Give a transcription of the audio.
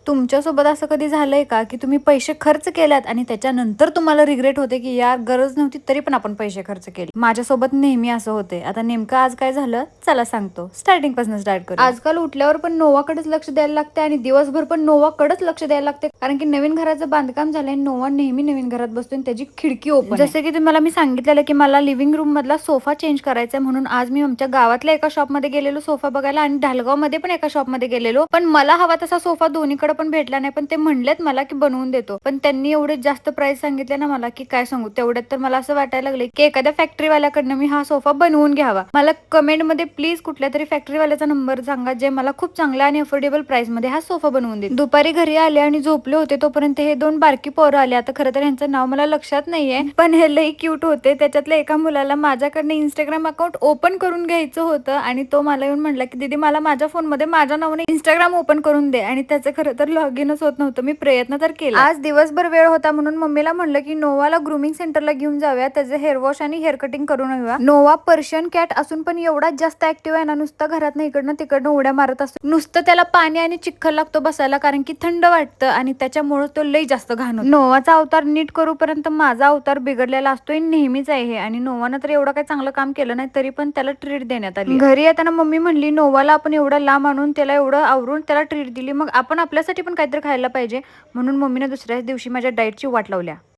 तुमच्यासोबत असं कधी झालंय का, की तुम्ही पैसे खर्च केल्यात आणि त्याच्यानंतर तुम्हाला रिग्रेट होते, की यार गरज नव्हती तरी पण आपण पैसे खर्च केले. माझ्यासोबत नेहमी असं होते. आता नेमकं आज काय झालं चला सांगतो. स्टार्टिंगपासून स्टार्ट करू. आजकाल उठल्यावर पण नोवाकडेच लक्ष द्यायला लागते आणि दिवसभर पण नोवाकडेच लक्ष द्यायला लागते. कारण की नवीन घराचं बांधकाम झालंय. नोवा नेहमी नवीन घरात बसतो आणि त्याची खिडकी ओपन आहे. जसं की तुम्हाला मी सांगितलेलं, की मला लिव्हिंग रूम मधला सोफा चेंज करायचा म्हणून आज मी आमच्या गावातल्या एका शॉपमध्ये गेलेलो सोफा बघायला आणि ढालगावमध्ये पण एका शॉपमध्ये गेलेलो. पण मला हवा तसा सोफा दोन्हीकडे पण भेटला नाही. पण ते म्हणलेत मला की बनवून देतो. पण त्यांनी एवढे जास्त प्राइस सांगितले ना मला की काय सांगू. तेवढ्यात तर मला असं वाटायला लागले की एखाद्या फॅक्टरीवाल्याकडनं मी हा सोफा बनवून घ्यावा. मला कमेंट मध्ये प्लीज कुठल्या तरी फॅक्टरीवाल्याचा नंबर सांगा जे मला खूप चांगला आणि अफोर्डेबल प्राइस मध्ये हा सोफा बनवून देईल. दुपारी घरी आले आणि झोपले होते तोपर्यंत हे दोन बारकी पोरं आले. आता खरं तर यांचं नाव मला लक्षात नाहीये पण हे लई क्यूट होते. त्याच्यातल्या एका मुलाला माझ्याकडनं इंस्टाग्राम अकाउंट ओपन करून घ्यायचं होतं आणि तो मला येऊन म्हटला की दीदी मला माझ्या फोन मध्ये माझ्या नावाने इंस्टाग्राम ओपन करून दे आणि त्याचं खरं तर लॉग इनच होत नव्हतं. मी प्रयत्न तर केला. आज दिवसभर वेळ होता म्हणून मम्मीला म्हणलं की नोवाला ग्रूमिंग सेंटरला घेऊन जाऊया. त्याचे हेअर वॉश आणि हेअर कटिंग करून येऊया. नोवा पर्शियन कॅट असून पण एवढा जास्त ऍक्टिव्ह आहे ना. नुसतं घरात इकडनं तिकडनं उड्या मारत असतो. नुसतं त्याला पाणी आणि चिखल लागतो बसायला कारण की थंड वाटतं आणि त्याच्यामुळे तो लई जास्त घाण होतो. नोवाचा अवतार नीट करूपर्यंत माझा अवतार बिघडलेला असतोय नेहमीच आहे हे. आणि नोवानं तर एवढं काही चांगलं काम केलं नाही तरी पण त्याला ट्रीट देण्यात आली. घरी येताना मम्मी म्हणली नोवाला आपण एवढं लांब आणून त्याला एवढं आवरून त्याला ट्रीट दिली मग आपण आपल्यासाठी पण काहीतरी खायला पाहिजे म्हणून मम्मीने दुसऱ्याच दिवशी माझ्या डाएटची वाट लावल्या.